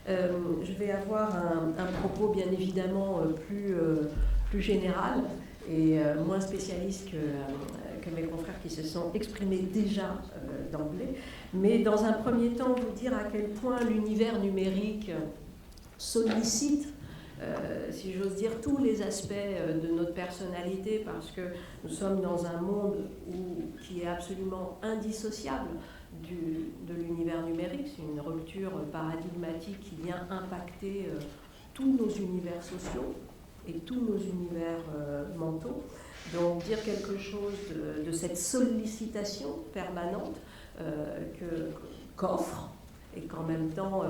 Je vais avoir un propos bien évidemment plus général et moins spécialiste que mes confrères qui se sont exprimés déjà d'emblée. Mais dans un premier temps, vous dire à quel point l'univers numérique sollicite, si j'ose dire, tous les aspects de notre personnalité, parce que nous sommes dans un monde qui est absolument indissociable de l'univers numérique. C'est une rupture paradigmatique qui vient impacter tous nos univers sociaux et tous nos univers mentaux. Donc dire quelque chose de cette sollicitation permanente qu'offre et qu'en même temps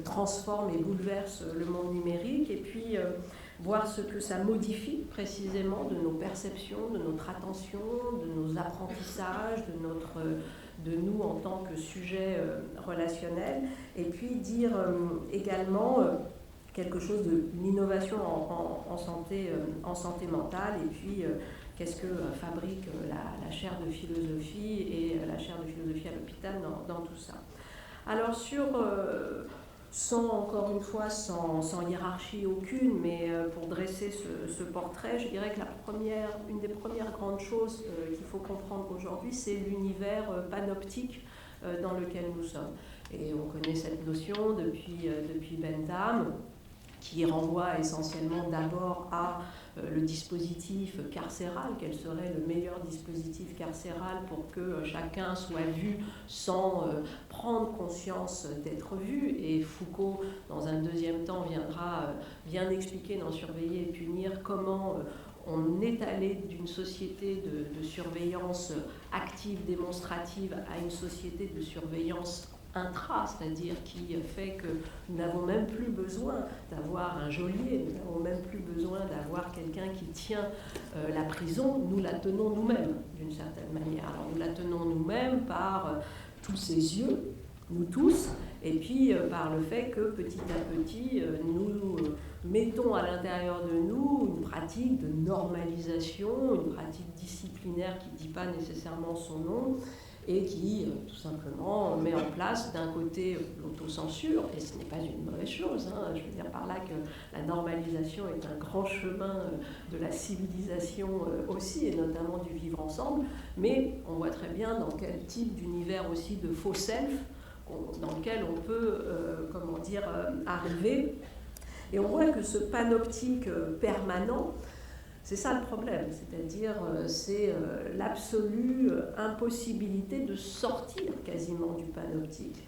transforme et bouleverse le monde numérique, et puis voir ce que ça modifie précisément de nos perceptions, de notre attention, de nos apprentissages, de nous en tant que sujet relationnel, et puis dire également quelque chose de l'innovation en santé mentale, et puis qu'est-ce que fabrique la chaire de philosophie et la chaire de philosophie à l'hôpital dans tout ça. Alors encore une fois, sans hiérarchie aucune, mais pour dresser ce portrait, je dirais que une des premières grandes choses qu'il faut comprendre aujourd'hui, c'est l'univers panoptique dans lequel nous sommes. Et on connaît cette notion depuis Bentham, qui renvoie essentiellement d'abord à le dispositif carcéral. Quel serait le meilleur dispositif carcéral pour que chacun soit vu sans prendre conscience d'être vu? Et Foucault, dans un deuxième temps, viendra bien expliquer dans Surveiller et punir comment on est allé d'une société de surveillance active, démonstrative, à une société de surveillance intra, c'est-à-dire qui fait que nous n'avons même plus besoin d'avoir un geôlier, nous n'avons même plus besoin d'avoir quelqu'un qui tient la prison, nous la tenons nous-mêmes d'une certaine manière. Alors nous la tenons nous-mêmes par tous ces yeux, nous tous, et puis par le fait que petit à petit nous mettons à l'intérieur de nous une pratique de normalisation, une pratique disciplinaire qui ne dit pas nécessairement son nom, et qui, tout simplement, met en place d'un côté l'autocensure, et ce n'est pas une mauvaise chose, hein. Je veux dire par là que la normalisation est un grand chemin de la civilisation aussi, et notamment du vivre ensemble, mais on voit très bien dans quel type d'univers aussi de faux self, dans lequel on peut, arriver. Et on voit que ce panoptique permanent, c'est ça le problème, c'est-à-dire c'est l'absolue impossibilité de sortir quasiment du panoptique.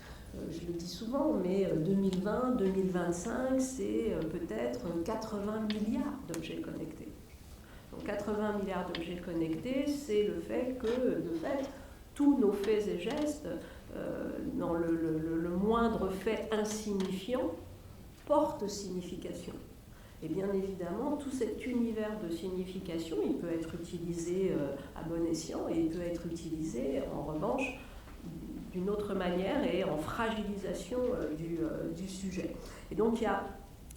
Je le dis souvent, mais 2020-2025, c'est peut-être 80 milliards d'objets connectés. Donc 80 milliards d'objets connectés, c'est le fait que, de fait, tous nos faits et gestes, dans le moindre fait insignifiant, portent signification. Et bien évidemment, tout cet univers de signification, il peut être utilisé à bon escient, et il peut être utilisé, en revanche, d'une autre manière et en fragilisation du sujet. Et donc il y a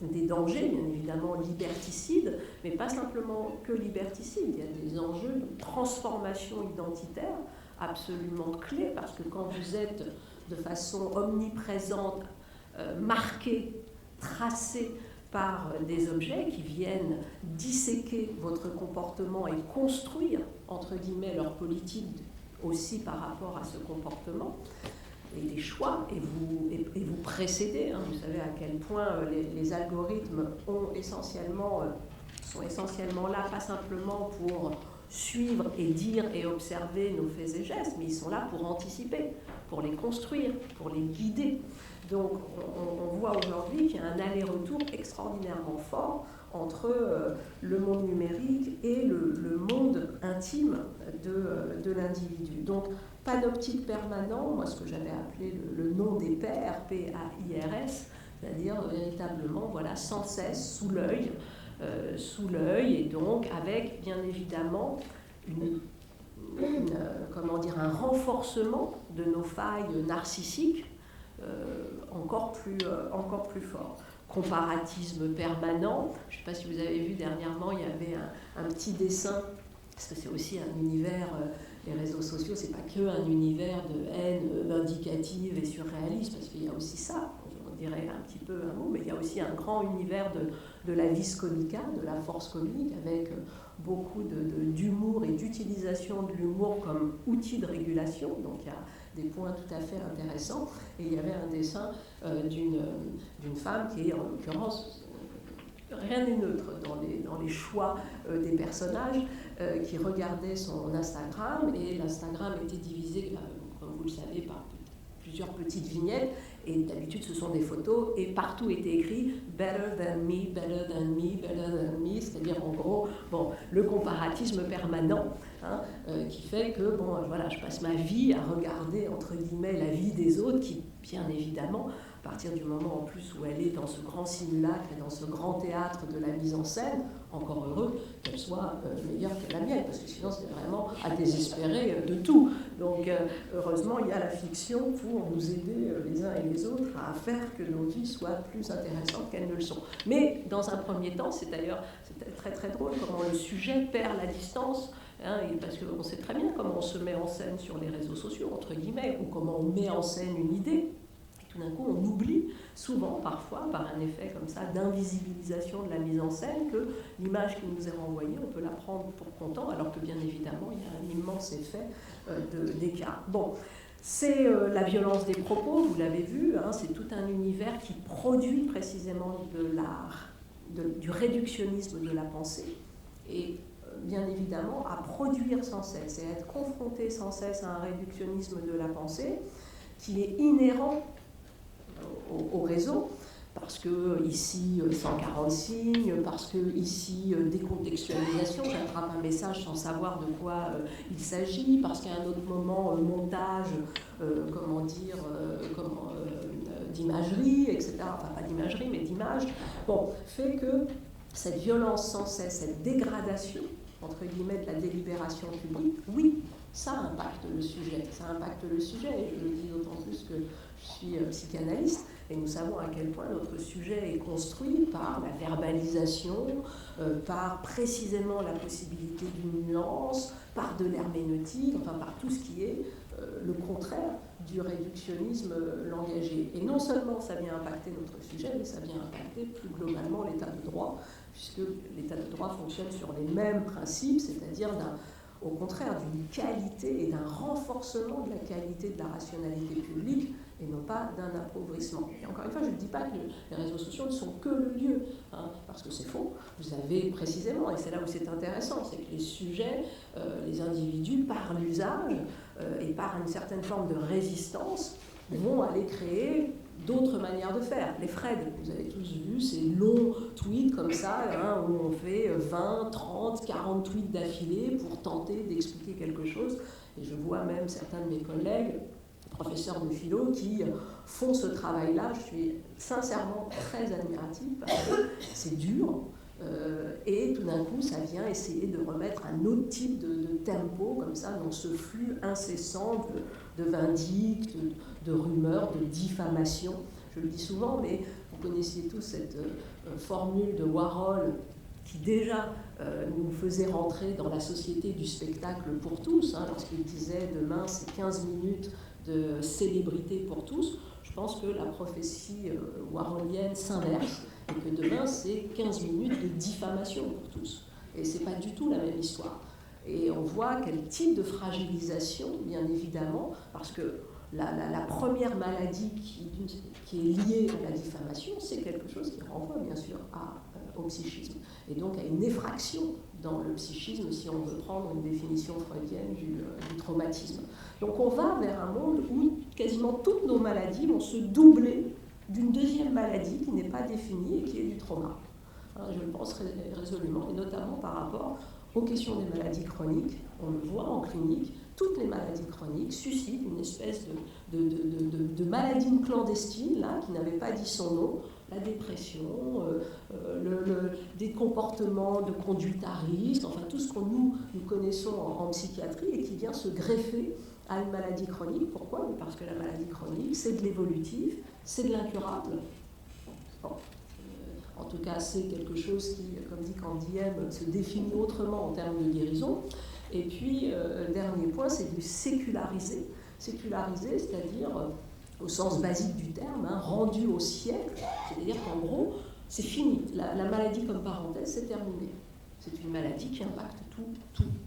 des dangers, bien évidemment, liberticides, mais pas simplement que liberticides. Il y a des enjeux de transformation identitaire absolument clés, parce que quand vous êtes de façon omniprésente, marqué, tracé par des objets qui viennent disséquer votre comportement et construire, entre guillemets, leur politique aussi par rapport à ce comportement, et des choix, et vous précéder. Hein. Vous savez à quel point les algorithmes sont essentiellement là, pas simplement pour suivre et dire et observer nos faits et gestes, mais ils sont là pour anticiper, pour les construire, pour les guider. Donc on voit aujourd'hui qu'il y a un aller-retour extraordinairement fort entre le monde numérique et le monde intime de l'individu. Donc panoptique permanent, moi ce que j'avais appelé le nom des pairs, P-A-I-R-S, c'est-à-dire véritablement sans cesse sous l'œil, et donc avec bien évidemment un renforcement de nos failles narcissiques encore plus fort. Comparatisme permanent. Je ne sais pas si vous avez vu dernièrement, il y avait un petit dessin, parce que c'est aussi un univers, les réseaux sociaux, c'est pas que un univers de haine vindicative et surréaliste, parce qu'il y a aussi ça, dirait un petit peu un mot, mais il y a aussi un grand univers de la vis comica, de la force comique, avec beaucoup d'humour et d'utilisation de l'humour comme outil de régulation. Donc il y a des points tout à fait intéressants. Et il y avait un dessin d'une femme qui est, en l'occurrence, rien n'est neutre dans les choix des personnages, qui regardait son Instagram, et l'Instagram était divisé, comme vous le savez, par plusieurs petites vignettes, et d'habitude ce sont des photos, et partout était écrit « better than me, better than me, better than me », c'est-à-dire en gros, bon, le comparatisme permanent, hein, qui fait que, bon, voilà, je passe ma vie à regarder, entre guillemets, la vie des autres, qui, bien évidemment, à partir du moment en plus où elle est dans ce grand simulacre et dans ce grand théâtre de la mise en scène, encore heureux qu'elle soit meilleure que la mienne, parce que sinon c'est vraiment à désespérer de tout. Donc heureusement il y a la fiction pour nous aider les uns et les autres à faire que nos vies soient plus intéressantes qu'elles ne le sont. Mais dans un premier temps, c'est d'ailleurs très très drôle comment le sujet perd la distance. Hein, parce qu'on sait très bien comment on se met en scène sur les réseaux sociaux, entre guillemets, ou comment on met en scène une idée. Tout d'un coup, on oublie souvent, parfois, par un effet comme ça d'invisibilisation de la mise en scène, que l'image qui nous est renvoyée, on peut la prendre pour content, alors que bien évidemment, il y a un immense effet d'écart. Bon, c'est la violence des propos, vous l'avez vu, hein, c'est tout un univers qui produit précisément du réductionnisme de la pensée, et bien évidemment, à produire sans cesse et à être confronté sans cesse à un réductionnisme de la pensée qui est inhérent au réseau, parce que ici 140 signes, parce que ici décontextualisation, j'attrape un message sans savoir de quoi il s'agit, parce qu'à un autre moment montage, d'imagerie, etc. Enfin pas d'imagerie mais d'images, bon, fait que cette violence sans cesse, cette dégradation entre guillemets de la délibération publique, oui, ça impacte le sujet, et je le dis d'autant plus que je suis psychanalyste, et nous savons à quel point notre sujet est construit par la verbalisation, par précisément la possibilité d'une nuance, par de l'herméneutique, enfin par tout ce qui est le contraire du réductionnisme langagier. Et non seulement ça vient impacter notre sujet, mais ça vient impacter plus globalement l'état de droit, puisque l'état de droit fonctionne sur les mêmes principes, c'est-à-dire au contraire d'une qualité et d'un renforcement de la qualité de la rationalité publique, et non pas d'un appauvrissement. Et encore une fois, je ne dis pas que les réseaux sociaux ne sont que le lieu, hein, parce que c'est faux. Vous avez précisément, et c'est là où c'est intéressant, c'est que les sujets, les individus, par l'usage et par une certaine forme de résistance, vont aller créer d'autres manières de faire. Les threads, vous avez tous vu ces longs tweets comme ça, hein, où on fait 20, 30, 40 tweets d'affilée pour tenter d'expliquer quelque chose. Et je vois même certains de mes collègues, professeurs de philo, qui font ce travail-là. Je suis sincèrement très admirative parce que c'est dur. Et tout d'un coup, ça vient essayer de remettre un autre type de tempo, comme ça, dans ce flux incessant de vindictes, de rumeurs, de diffamations. Je le dis souvent, mais vous connaissiez tous cette formule de Warhol qui déjà nous faisait rentrer dans la société du spectacle pour tous, hein, lorsqu'il disait « demain, c'est 15 minutes de célébrité pour tous ». Je pense que la prophétie warholienne s'inverse et que demain, c'est 15 minutes de diffamation pour tous. Et ce n'est pas du tout la même histoire. Et on voit quel type de fragilisation, bien évidemment, parce que la première maladie qui est liée à la diffamation, c'est quelque chose qui renvoie bien sûr au psychisme, et donc à une effraction dans le psychisme, si on veut prendre une définition freudienne du traumatisme. Donc on va vers un monde où quasiment toutes nos maladies vont se doubler d'une deuxième maladie qui n'est pas définie et qui est du trauma. Alors, je le pense résolument, et notamment par rapport aux questions des maladies chroniques. On le voit en clinique, toutes les maladies chroniques suscitent une espèce de maladie clandestine là, qui n'avait pas dit son nom, la dépression, des comportements de conduite à risque, enfin tout ce que nous connaissons en psychiatrie et qui vient se greffer à une maladie chronique. Pourquoi ? Parce que la maladie chronique, c'est de l'évolutif, c'est de l'incurable. Bon. En tout cas, c'est quelque chose qui, comme dit Candy M, se définit autrement en termes de guérison. Et puis, dernier point, c'est de séculariser. Séculariser, c'est-à-dire au sens basique du terme, rendu au siècle, c'est-à-dire qu'en gros, c'est fini. La maladie comme parenthèse, c'est terminé. C'est une maladie qui impacte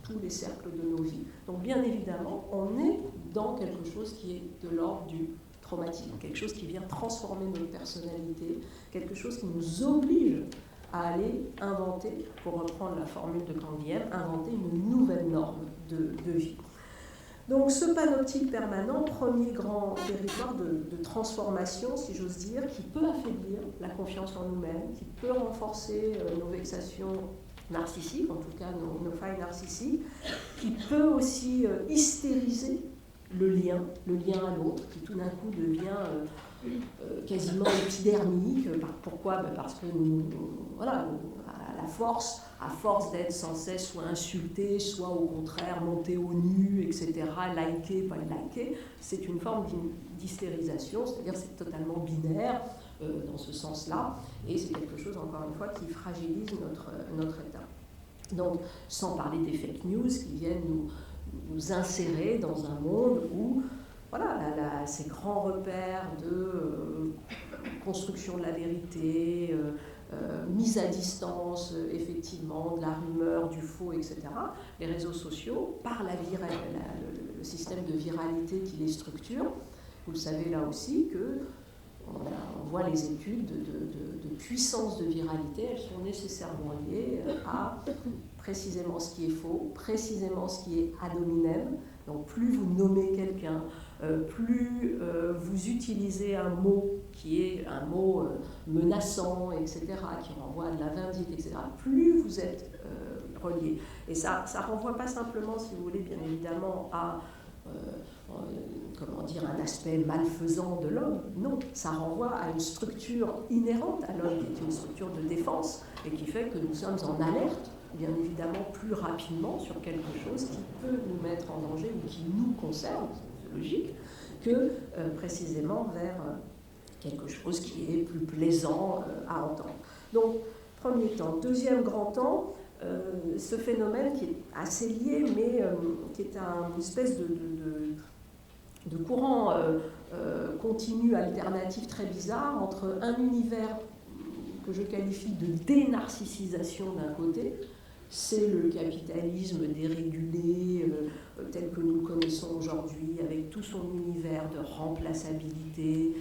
tous les cercles de nos vies. Donc bien évidemment, on est dans quelque chose qui est de l'ordre du traumatisme, quelque chose qui vient transformer notre personnalité, quelque chose qui nous oblige à aller inventer, pour reprendre la formule de Canguilhem, inventer une nouvelle norme de vie. Donc ce panoptique permanent, premier grand territoire de transformation, si j'ose dire, qui peut affaiblir la confiance en nous-mêmes, qui peut renforcer nos vexations narcissiques, en tout cas nos failles narcissiques, qui peut aussi hystériser le lien à l'autre, qui tout d'un coup devient quasiment épidermique. Pourquoi ? Parce que voilà, à force d'être sans cesse soit insulté, soit au contraire monté au nu, etc., liké, pas liké, c'est une forme d'hystérisation, c'est-à-dire c'est totalement binaire dans ce sens-là, et c'est quelque chose, encore une fois, qui fragilise notre état. Donc, sans parler des fake news qui viennent nous insérer dans un monde où voilà, ces grands repères de construction de la vérité, mise à distance, effectivement, de la rumeur, du faux, etc. Les réseaux sociaux, par le système de viralité qui les structure, vous le savez là aussi, on voit les études de puissance de viralité, elles sont nécessairement liées à précisément ce qui est faux, précisément ce qui est ad hominem. Donc plus vous nommez quelqu'un, plus vous utilisez un mot qui est un mot menaçant, etc., qui renvoie à de la vindicte, etc., plus vous êtes relié. Et ça renvoie pas simplement, si vous voulez, bien évidemment, à un aspect malfaisant de l'homme. Non, ça renvoie à une structure inhérente à l'homme, qui est une structure de défense, et qui fait que nous sommes en alerte, bien évidemment, plus rapidement sur quelque chose qui peut nous mettre en danger ou qui nous concerne, c'est logique, que précisément vers quelque chose qui est plus plaisant à entendre. Donc, premier temps. Deuxième grand temps, ce phénomène qui est assez lié, mais qui est une espèce de courant continu, alternatif, très bizarre, entre un univers que je qualifie de dénarcissisation d'un côté, c'est le capitalisme dérégulé tel que nous le connaissons aujourd'hui, avec tout son univers de remplaçabilité,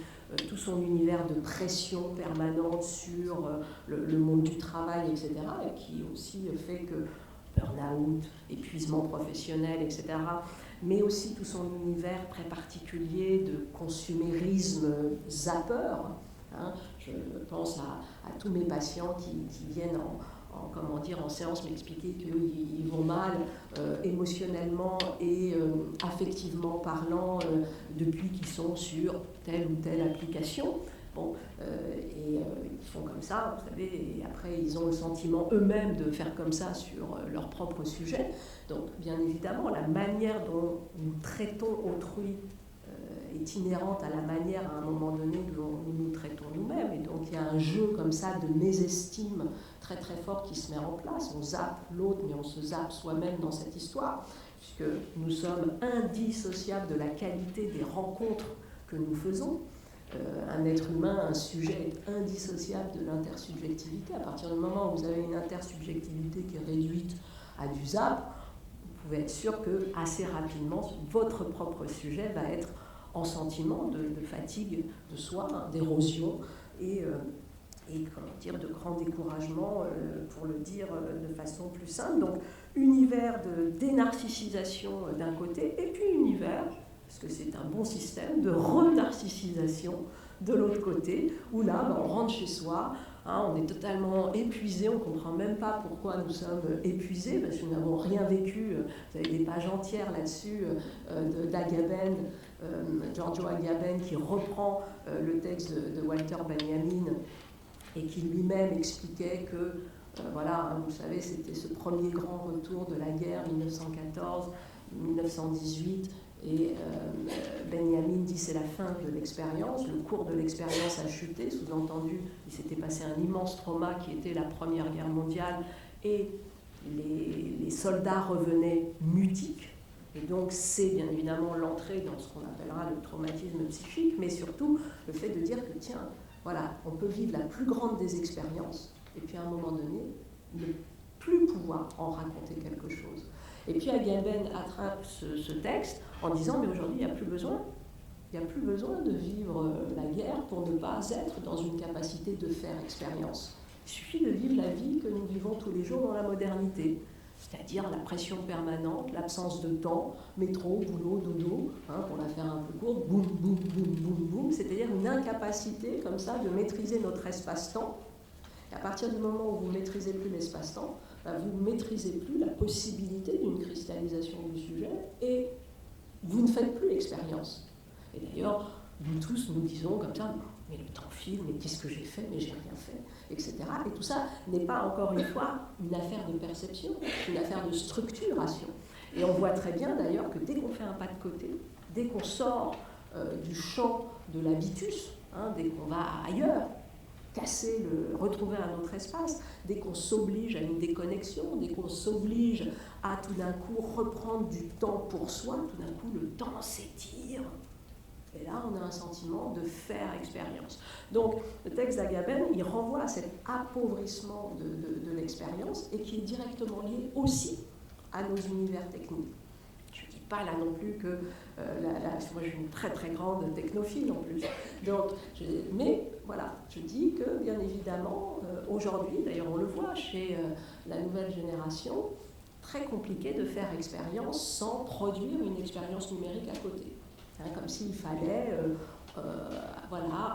tout son univers de pression permanente sur le monde du travail, etc., et qui aussi fait que burn-out, épuisement professionnel, etc., mais aussi tout son univers très particulier de consumérisme zapper. Je pense à tous mes patients qui viennent en séance m'expliquer qu'ils vont mal émotionnellement et affectivement parlant depuis qu'ils sont sur telle ou telle application. Bon, ils font comme ça, vous savez, et après ils ont le sentiment eux-mêmes de faire comme ça sur leur propre sujet. Donc, bien évidemment, la manière dont nous traitons autrui est inhérente à la manière, à un moment donné, dont nous nous traitons nous-mêmes. Et donc, il y a un jeu comme ça de mésestime très très fort qui se met en place. On zappe l'autre, mais on se zappe soi-même dans cette histoire, puisque nous sommes indissociables de la qualité des rencontres que nous faisons. Un être humain, un sujet est indissociable de l'intersubjectivité. À partir du moment où vous avez une intersubjectivité qui est réduite à du zap, vous pouvez être sûr que assez rapidement, votre propre sujet va être en sentiment de fatigue de soi, d'érosion et de grand découragement, pour le dire de façon plus simple. Donc, univers de dénarcissisation d'un côté, et puis univers, parce que c'est un bon système, de renarcissisation de l'autre côté, où là, on rentre chez soi, on est totalement épuisé, on ne comprend même pas pourquoi nous sommes épuisés, parce que nous n'avons rien vécu. Vous avez des pages entières là-dessus d'Agamben, Giorgio Agamben, qui reprend le texte de Walter Benjamin et qui lui-même expliquait que, vous savez, c'était ce premier grand retour de la guerre, 1914-1918, et Benjamin dit c'est la fin de l'expérience, le cours de l'expérience a chuté, sous-entendu, il s'était passé un immense trauma qui était la Première Guerre mondiale, et les soldats revenaient mutiques, Et donc c'est bien évidemment l'entrée dans ce qu'on appellera le traumatisme psychique, mais surtout le fait de dire que tiens, voilà, on peut vivre la plus grande des expériences, et puis à un moment donné, ne plus pouvoir en raconter quelque chose. Et puis Agamben attrape ce texte en disant mais aujourd'hui il n'y a plus besoin. Il n'y a plus besoin de vivre la guerre pour ne pas être dans une capacité de faire expérience. Il suffit de vivre la vie que nous vivons tous les jours dans la modernité, c'est-à-dire la pression permanente, l'absence de temps, métro, boulot, dodo, pour la faire un peu courte, boum, boum, boum, boum, boum, c'est-à-dire une incapacité comme ça de maîtriser notre espace-temps. Et à partir du moment où vous ne maîtrisez plus l'espace-temps, vous ne maîtrisez plus la possibilité d'une cristallisation du sujet et vous ne faites plus l'expérience. Et d'ailleurs, nous tous nous disons comme ça, mais le temps file, mais qu'est-ce que j'ai fait, mais j'ai rien fait, etc. Et tout ça n'est pas, encore une fois, une affaire de perception, une affaire de structuration. Et on voit très bien d'ailleurs que dès qu'on fait un pas de côté, dès qu'on sort du champ de l'habitus, dès qu'on va ailleurs, retrouver un autre espace, dès qu'on s'oblige à une déconnexion, dès qu'on s'oblige à tout d'un coup reprendre du temps pour soi, tout d'un coup le temps s'étire. Et là, on a un sentiment de faire expérience. Donc, le texte d'Agamben, il renvoie à cet appauvrissement de l'expérience et qui est directement lié aussi à nos univers techniques. Je ne dis pas là non plus que... moi, je suis une très très grande technophile en plus. Donc, mais voilà, je dis que, bien évidemment, aujourd'hui, d'ailleurs on le voit chez la nouvelle génération, très compliqué de faire expérience sans produire une expérience numérique à côté. Comme s'il fallait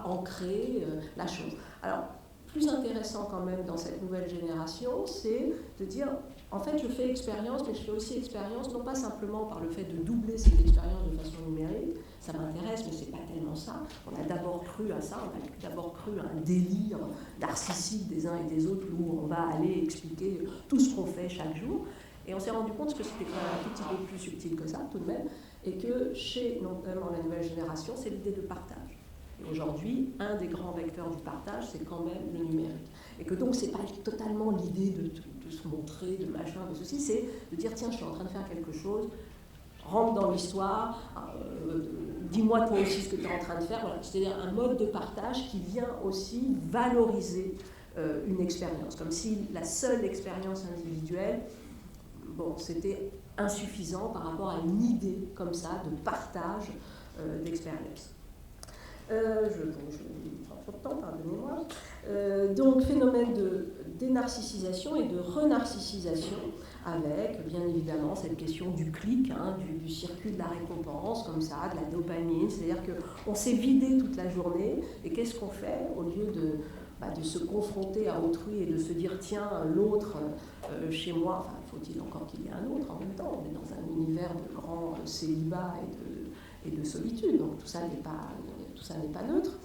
ancrer la chose. Alors, plus intéressant quand même dans cette nouvelle génération, c'est de dire, en fait, je fais expérience, mais je fais aussi expérience, non pas simplement par le fait de doubler cette expérience de façon numérique, ça m'intéresse, mais c'est pas tellement ça. On a d'abord cru à ça, on a d'abord cru à un délire narcissique des uns et des autres, où on va aller expliquer tout ce qu'on fait chaque jour, et on s'est rendu compte que c'était quand même un tout petit peu plus subtil que ça, tout de même, et que chez notamment la nouvelle génération, c'est l'idée de partage. Et aujourd'hui, un des grands vecteurs du partage, c'est quand même le numérique. Et que donc, ce n'est pas totalement l'idée de se montrer, de machin, de ceci, c'est de dire, tiens, je suis en train de faire quelque chose, rentre dans l'histoire, dis-moi toi aussi ce que tu es en train de faire. Voilà. C'est-à-dire un mode de partage qui vient aussi valoriser une expérience, comme si la seule expérience individuelle, c'était insuffisant par rapport à une idée comme ça de partage d'expérience. Je prends trop de temps, pardonnez-moi. Donc, phénomène de dénarcissisation et de renarcissisation, avec bien évidemment cette question du clic, du circuit de la récompense, comme ça, de la dopamine, c'est-à-dire qu'on s'est vidé toute la journée, et qu'est-ce qu'on fait au lieu de se confronter à autrui et de se dire tiens, l'autre chez moi, faut-il encore qu'il y ait un autre en même temps, on est dans un univers de grand célibat et de solitude, donc tout ça n'est pas neutre,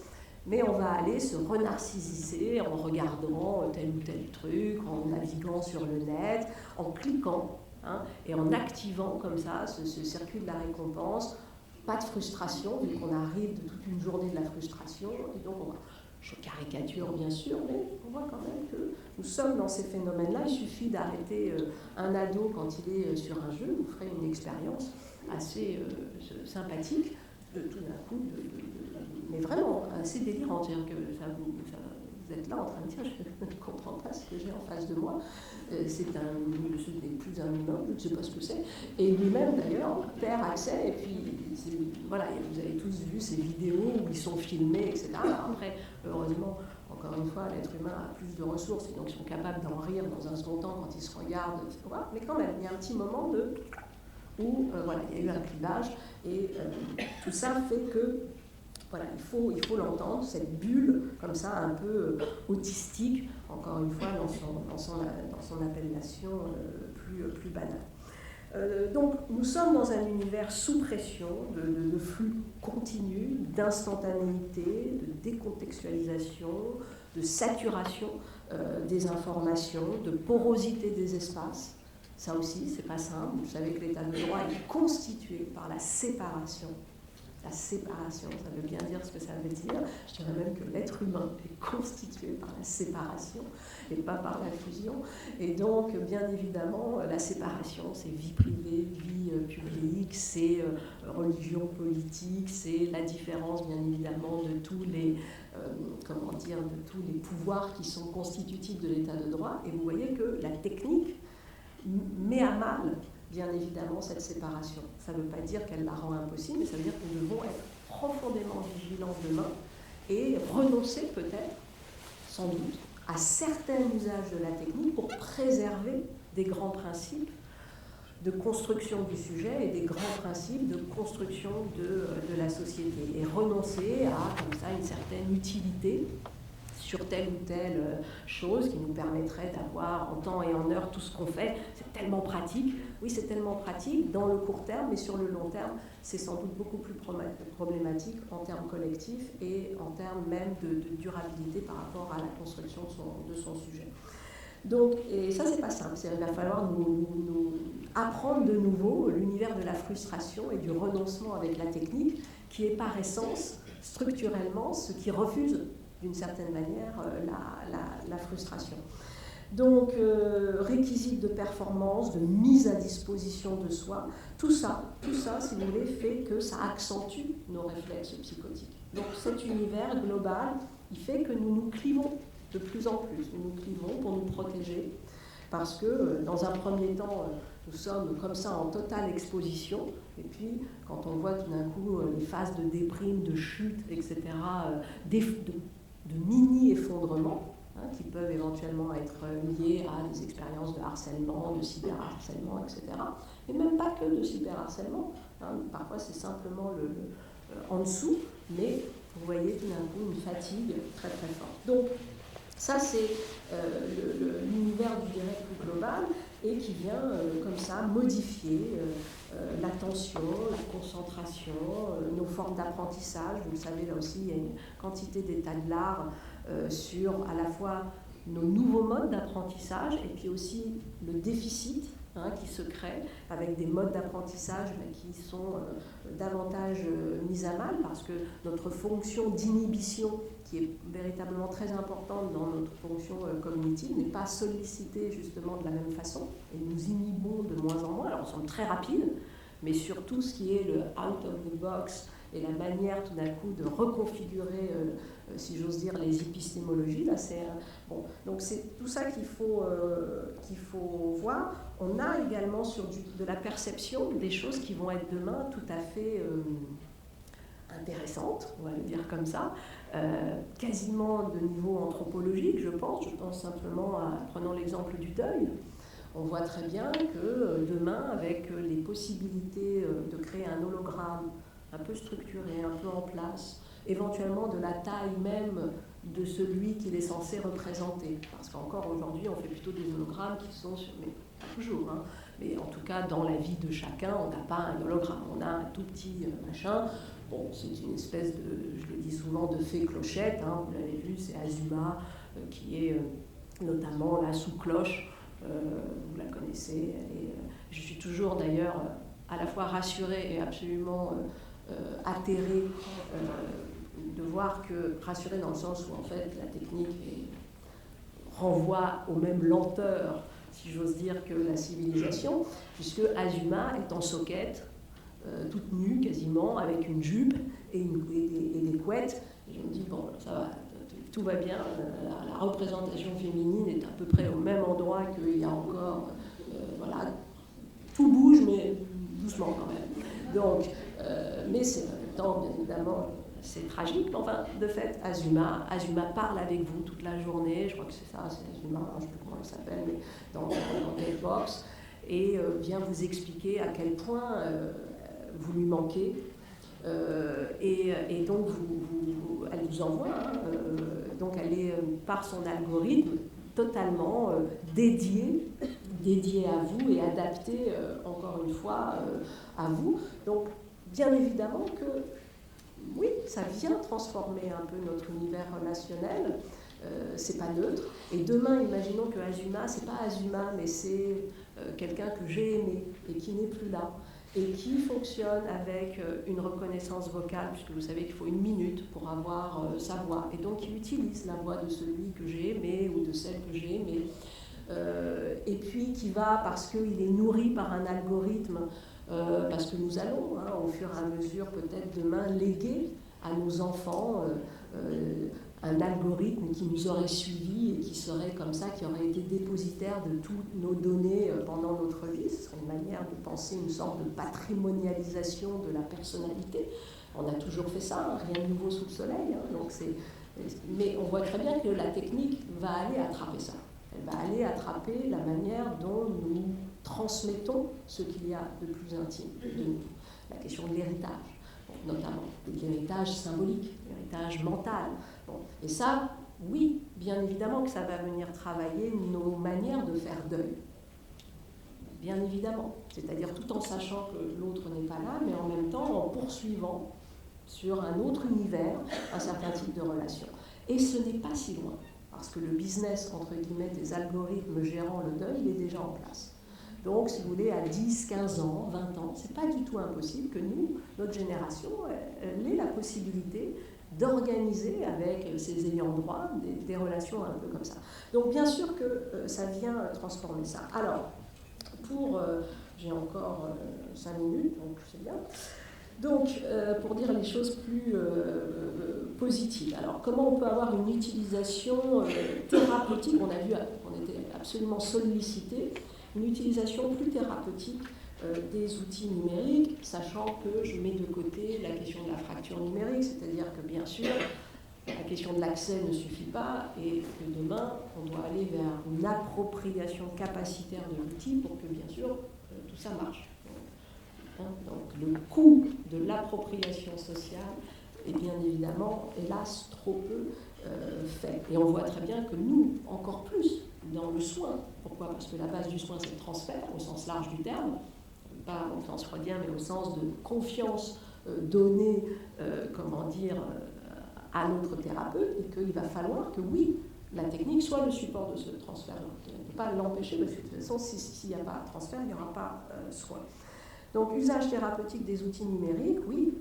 mais on va aller se renarcissiser en regardant tel ou tel truc, en naviguant sur le net, en cliquant, et en activant comme ça ce circuit de la récompense, pas de frustration, vu qu'on arrive de toute une journée de la frustration, et donc je caricature bien sûr, mais on voit quand même que nous sommes dans ces phénomènes-là. Il suffit d'arrêter un ado quand il est sur un jeu, vous ferez une expérience assez sympathique, tout d'un coup, mais vraiment assez délirante. C'est-à-dire que vous êtes là en train de dire, je ne comprends pas ce que j'ai en face de moi. Ce n'est plus un humain, je ne sais pas ce que c'est. Et lui-même, d'ailleurs, perd accès. Et puis, voilà, vous avez tous vu ces vidéos où ils sont filmés, etc. Alors après, heureusement, encore une fois, l'être humain a plus de ressources, et donc ils sont capables d'en rire dans un second temps quand ils se regardent, etc. Mais quand même, il y a un petit moment où il y a eu un clivage, et tout ça fait que il faut l'entendre, cette bulle comme ça un peu autistique, encore une fois dans son appellation plus banale. Donc nous sommes dans un univers sous pression de flux continu, d'instantanéité, de décontextualisation, de saturation des informations, de porosité des espaces. Ça aussi, c'est pas simple. Vous savez que l'état de droit est constitué par la séparation la séparation, ça veut bien dire ce que ça veut dire. Je dirais même que l'être humain est constitué par la séparation et pas par la fusion. Et donc, bien évidemment, la séparation, c'est vie privée, vie publique, c'est religion politique, c'est la différence, bien évidemment, de tous les, de tous les pouvoirs qui sont constitutifs de l'état de droit. Et vous voyez que la technique met à mal, bien évidemment, cette séparation. Ça ne veut pas dire qu'elle la rend impossible, mais ça veut dire que nous devons être profondément vigilants demain et renoncer peut-être, sans doute, à certains usages de la technique pour préserver des grands principes de construction du sujet et des grands principes de construction de la société. Et renoncer à, comme ça, une certaine utilité sur telle ou telle chose qui nous permettrait d'avoir en temps et en heure tout ce qu'on fait. C'est tellement pratique. Oui, c'est tellement pratique dans le court terme, mais sur le long terme, c'est sans doute beaucoup plus problématique en termes collectifs et en termes même de durabilité par rapport à la construction de son sujet. Donc, et ça, c'est pas simple. Il va falloir nous apprendre de nouveau l'univers de la frustration et du renoncement avec la technique, qui est par essence, structurellement, ce qui refuse d'une certaine manière la frustration. Donc, réquisites de performance, de mise à disposition de soi, tout ça, si vous voulez, fait que ça accentue nos réflexes psychotiques. Donc, cet univers global, il fait que nous nous clivons de plus en plus. Nous nous clivons pour nous protéger, parce que, dans un premier temps, nous sommes comme ça en totale exposition, et puis quand on voit tout d'un coup les phases de déprime, de chute, etc., de mini-effondrements, qui peuvent éventuellement être liés à des expériences de harcèlement, de cyberharcèlement, etc. Et même pas que de cyberharcèlement. Parfois, c'est simplement en dessous, mais vous voyez tout d'un coup une fatigue très très forte. Donc, ça, c'est l'univers du direct plus global et qui vient comme ça modifier l'attention, la concentration, nos formes d'apprentissage. Vous le savez, là aussi, il y a une quantité d'états de l'art sur à la fois nos nouveaux modes d'apprentissage et puis aussi le déficit qui se crée avec des modes d'apprentissage qui sont davantage mis à mal parce que notre fonction d'inhibition, qui est véritablement très importante dans notre fonction cognitive, n'est pas sollicitée justement de la même façon et nous inhibons de moins en moins. Alors on semble très rapide, mais surtout ce qui est le out of the box et la manière tout d'un coup de reconfigurer, si j'ose dire, les épistémologies. Là, bon. Donc c'est tout ça qu'il faut voir. On a également sur de la perception des choses qui vont être demain tout à fait intéressantes, on va le dire comme ça, quasiment de niveau anthropologique, je pense simplement prenons l'exemple du deuil. On voit très bien que demain, avec les possibilités de créer un hologramme un peu structuré, un peu en place, éventuellement de la taille même de celui qu'il est censé représenter. Parce qu'encore aujourd'hui, on fait plutôt des hologrammes qui sont, mais pas toujours, mais en tout cas dans la vie de chacun, on n'a pas un hologramme, on a un tout petit machin. Bon, c'est une espèce de, je le dis souvent, de fée clochette, vous l'avez vu, c'est Azuma, qui est notamment là sous cloche, vous la connaissez, je suis toujours d'ailleurs à la fois rassurée et absolument atterrée de voir que, rassurée dans le sens où en fait la technique renvoie aux mêmes lenteurs, si j'ose dire, que la civilisation, puisque Azuma est en soquette, toute nue quasiment, avec une jupe et des couettes. Et je me dis, bon, ça va, tout va bien, la représentation féminine est à peu près au même endroit qu'il y a encore, voilà, tout bouge, mais doucement quand même. Donc, mais c'est en même temps, bien évidemment, c'est tragique. Enfin, de fait, Azuma parle avec vous toute la journée, je crois que c'est ça, c'est Azuma, je ne sais plus comment elle s'appelle, mais dans Box, et vient vous expliquer à quel point vous lui manquez. Et donc, elle vous envoie, donc elle est, par son algorithme, totalement dédiée à vous et adaptée, encore une fois, à vous. Donc, bien évidemment que, oui, ça vient transformer un peu notre univers relationnel, c'est pas neutre. Et demain, imaginons que Azuma, c'est pas Azuma, mais c'est quelqu'un que j'ai aimé et qui n'est plus là. et qui fonctionne avec une reconnaissance vocale, puisque vous savez qu'il faut 1 minute pour avoir sa voix, et donc il utilise la voix de celui que j'ai aimé ou de celle que j'ai aimée, et puis qui va, parce qu'il est nourri par un algorithme, parce que nous allons, au fur et à mesure peut-être demain, léguer à nos enfants un algorithme qui nous aurait suivis et qui serait comme ça, qui aurait été dépositaire de toutes nos données pendant notre vie. Ce serait une manière de penser une sorte de patrimonialisation de la personnalité. On a toujours fait ça, rien de nouveau sous le soleil. Mais on voit très bien que la technique va aller attraper ça. Elle va aller attraper la manière dont nous transmettons ce qu'il y a de plus intime de nous. La question de l'héritage, notamment l'héritage symbolique, l'héritage mental. Et ça, oui, bien évidemment que ça va venir travailler nos manières de faire deuil. Bien évidemment. C'est-à-dire tout en sachant que l'autre n'est pas là, mais en même temps en poursuivant sur un autre univers un certain type de relation. Et ce n'est pas si loin, parce que le business, entre guillemets, des algorithmes gérant le deuil, il est déjà en place. Donc, si vous voulez, à 10, 15 ans, 20 ans, c'est pas du tout impossible que nous, notre génération, elle ait la possibilité d'organiser avec ses ayants droit des relations un peu comme ça. Donc, bien sûr que ça vient transformer ça. Alors, j'ai encore 5 minutes, donc c'est bien. Donc, pour dire les choses plus positives. Alors, comment on peut avoir une utilisation thérapeutique? On a vu qu'on était absolument sollicité. Une utilisation plus thérapeutique des outils numériques, sachant que je mets de côté la question de la fracture numérique, c'est-à-dire que bien sûr, la question de l'accès ne suffit pas et que demain, on doit aller vers une appropriation capacitaire de l'outil pour que bien sûr, tout ça marche. Donc le coût de l'appropriation sociale est bien évidemment, hélas, trop peu fait. Et on voit très bien que nous, encore plus, dans le soin. Pourquoi? Parce que la base du soin, c'est le transfert, au sens large du terme, pas au sens freudien, mais au sens de confiance donnée, à notre thérapeute, et qu'il va falloir que, oui, la technique soit le support de ce transfert. On ne peut pas l'empêcher, parce que de toute façon, s'il n'y a pas de transfert, il n'y aura pas soin. Donc, usage thérapeutique des outils numériques, oui,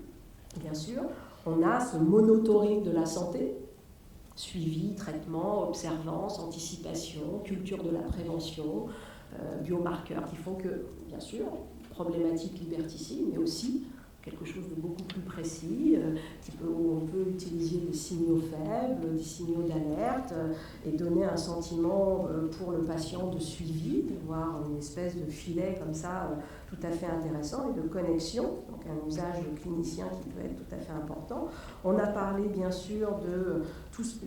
bien sûr. On a ce monitoring de la santé, suivi, traitement, observance, anticipation, culture de la prévention, biomarqueurs qui font que, bien sûr, problématique liberticide, mais aussi quelque chose de beaucoup plus précis, où on peut utiliser des signaux faibles, des signaux d'alerte, et donner un sentiment pour le patient de suivi, d'avoir une espèce de filet comme ça, tout à fait intéressant, et de connexion, donc un usage clinicien qui peut être tout à fait important. On a parlé bien sûr de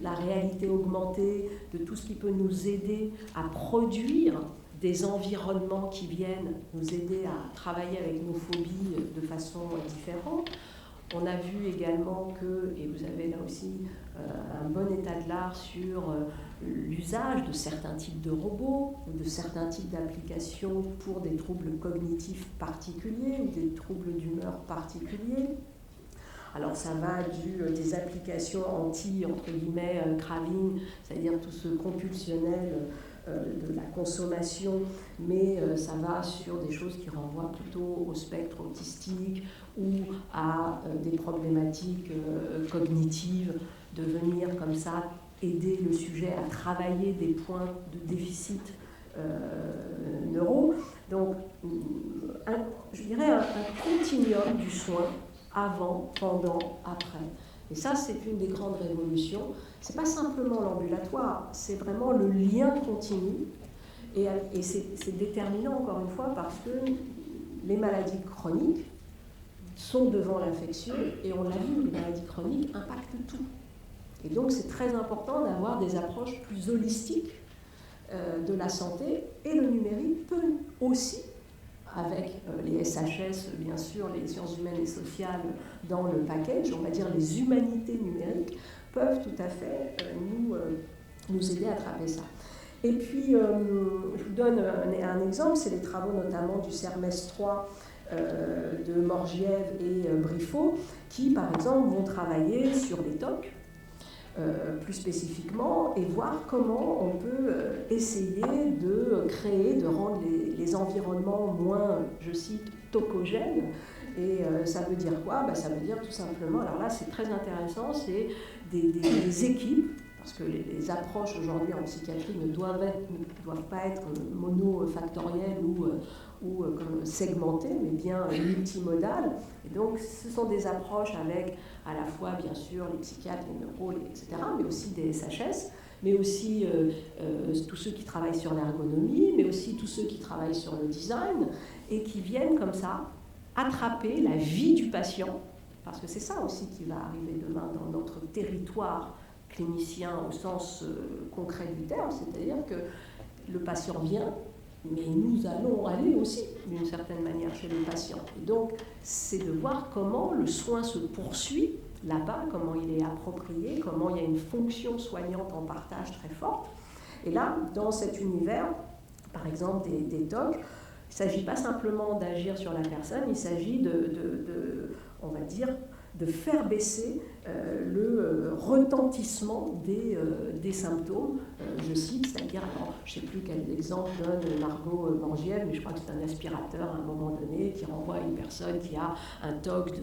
la réalité augmentée, de tout ce qui peut nous aider à produire des environnements qui viennent nous aider à travailler avec nos phobies de façon différente. On a vu également que, et vous avez là aussi un bon état de l'art sur l'usage de certains types de robots ou de certains types d'applications pour des troubles cognitifs particuliers ou des troubles d'humeur particuliers. Alors ça va des applications anti, entre guillemets, craving, c'est-à-dire tout ce compulsionnel de la consommation, mais ça va sur des choses qui renvoient plutôt au spectre autistique ou à des problématiques cognitives, de venir comme ça aider le sujet à travailler des points de déficit neuro. Donc, je dirais un continuum du soin, avant, pendant, après. Et ça, c'est une des grandes révolutions. Ce n'est pas simplement l'ambulatoire, c'est vraiment le lien continu. Et c'est déterminant, encore une fois, parce que les maladies chroniques sont devant l'infectieux, et on l'a vu, les maladies chroniques impactent tout. Et donc, c'est très important d'avoir des approches plus holistiques de la santé, et le numérique peut aussi, avec les SHS, bien sûr, les sciences humaines et sociales dans le package, on va dire les humanités numériques, peuvent tout à fait nous aider à attraper ça. Et puis, je vous donne un exemple, c'est les travaux notamment du CERMES 3 de Morgiev et Briffaut, qui, par exemple, vont travailler sur les TOC, plus spécifiquement, et voir comment on peut essayer de créer, de rendre les environnements moins, je cite, tocogène. Et ça veut dire quoi? Ça veut dire tout simplement, alors là c'est très intéressant, c'est des équipes, parce que les approches aujourd'hui en psychiatrie ne doivent pas être monofactorielles ou segmentées, mais bien multimodales. Et donc ce sont des approches avec à la fois bien sûr les psychiatres, les neurologues, etc., mais aussi des SHS, mais aussi tous ceux qui travaillent sur l'ergonomie, mais aussi tous ceux qui travaillent sur le design, et qui viennent comme ça attraper la vie du patient, parce que c'est ça aussi qui va arriver demain dans notre territoire clinicien au sens concret du terme, c'est-à-dire que le patient vient, mais nous allons aller aussi d'une certaine manière chez le patient. Et donc, c'est de voir comment le soin se poursuit là-bas, comment il est approprié, comment il y a une fonction soignante en partage très forte. Et là, dans cet univers, par exemple des TOC, il ne s'agit pas simplement d'agir sur la personne, il s'agit on va dire, de faire baisser le retentissement des symptômes. Je cite, c'est-à-dire, alors, je ne sais plus quel exemple donne Margot Mangiel, mais je crois que c'est un aspirateur à un moment donné qui renvoie à une personne qui a un TOC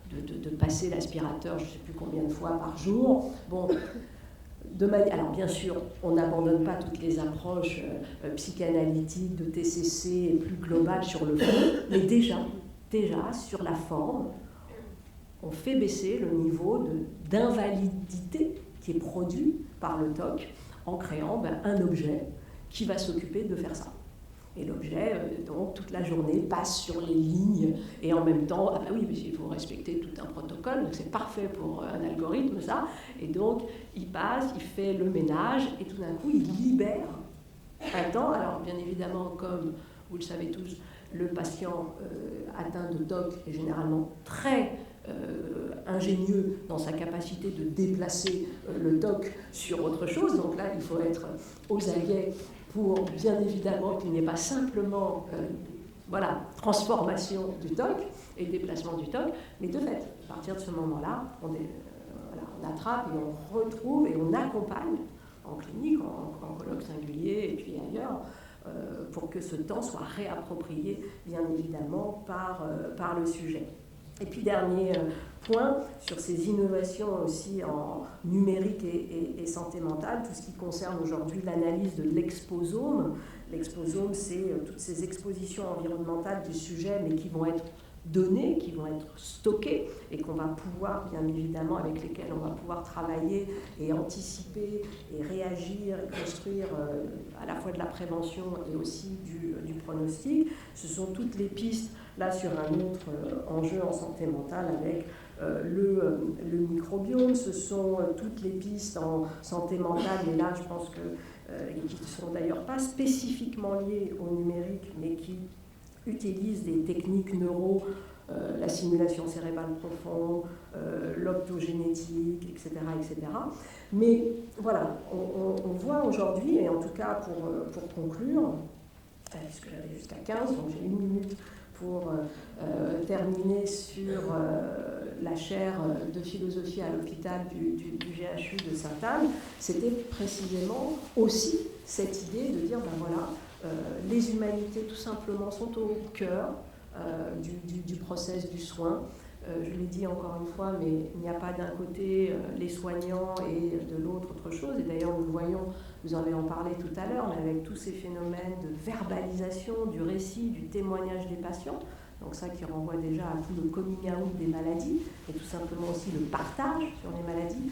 de passer l'aspirateur je ne sais plus combien de fois par jour. Bon, alors bien sûr, on n'abandonne pas toutes les approches psychanalytiques, de TCC et plus globales sur le fond, mais déjà sur la forme, on fait baisser le niveau d'invalidité qui est produit par le TOC en créant un objet qui va s'occuper de faire ça. Et l'objet, donc, toute la journée, passe sur les lignes, et en même temps, ah ben oui, mais il faut respecter tout un protocole, donc c'est parfait pour un algorithme, ça. Et donc, il passe, il fait le ménage, et tout d'un coup, il libère un temps. Alors, bien évidemment, comme vous le savez tous, le patient atteint de TOC est généralement très ingénieux dans sa capacité de déplacer le TOC sur autre chose. Donc là, il faut être aux aguets pour, bien évidemment, qu'il n'y ait pas simplement transformation du TOC et déplacement du TOC, mais de fait, à partir de ce moment-là, on attrape et on retrouve et on accompagne en clinique, en colloque singulier et puis ailleurs, pour que ce temps soit réapproprié, bien évidemment, par le sujet. Et puis dernier point, sur ces innovations aussi en numérique et santé mentale, tout ce qui concerne aujourd'hui l'analyse de l'exposome. L'exposome, c'est toutes ces expositions environnementales du sujet, mais qui vont être données, qui vont être stockées et qu'on va pouvoir, bien évidemment, avec lesquelles on va pouvoir travailler et anticiper et réagir et construire à la fois de la prévention et aussi du pronostic. Ce sont toutes les pistes, là sur un autre enjeu en santé mentale avec le microbiome, ce sont toutes les pistes en santé mentale, mais là je pense et qui ne sont d'ailleurs pas spécifiquement liées au numérique, mais qui utilisent des techniques la simulation cérébrale profonde, l'optogénétique, etc., etc. Mais voilà, on voit aujourd'hui, et en tout cas pour conclure, puisque j'avais jusqu'à 15, donc j'ai 1 minute pour terminer sur la chaire de philosophie à l'hôpital du GHU de Sainte-Anne, c'était précisément aussi cette idée de dire, les humanités tout simplement sont au cœur du process du soin. Je l'ai dit encore une fois, mais il n'y a pas d'un côté les soignants et de l'autre autre chose. Et d'ailleurs, nous le voyons, vous en avez parlé tout à l'heure, mais avec tous ces phénomènes de verbalisation du récit, du témoignage des patients, donc ça qui renvoie déjà à tout le coming out des maladies, et tout simplement aussi le partage sur les maladies,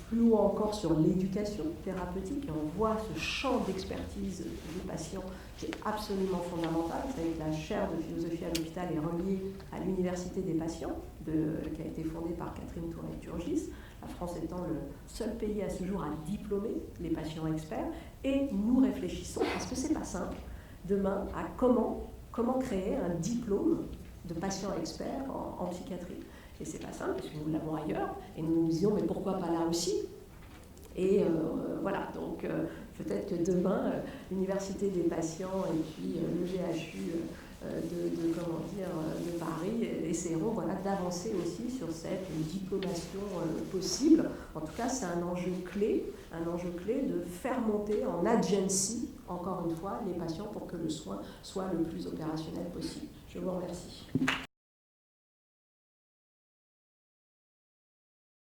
plus ou encore sur l'éducation thérapeutique, et on voit ce champ d'expertise des patients qui est absolument fondamental. Vous savez que la chaire de philosophie à l'hôpital est reliée à l'université des patients, qui a été fondée par Catherine Touré-Turgis, la France étant le seul pays à ce jour à diplômer les patients experts, et nous réfléchissons, parce que c'est pas simple, demain, à comment créer un diplôme de patient expert en psychiatrie. Et c'est pas simple, parce que nous l'avons ailleurs, et nous nous disions, mais pourquoi pas là aussi? Et voilà, donc peut-être que demain, l'université des patients et puis le GHU de Paris essaieront d'avancer aussi sur cette diplomation possible. En tout cas, c'est un enjeu clé de faire monter en agency, encore une fois, les patients pour que le soin soit le plus opérationnel possible. Je vous remercie.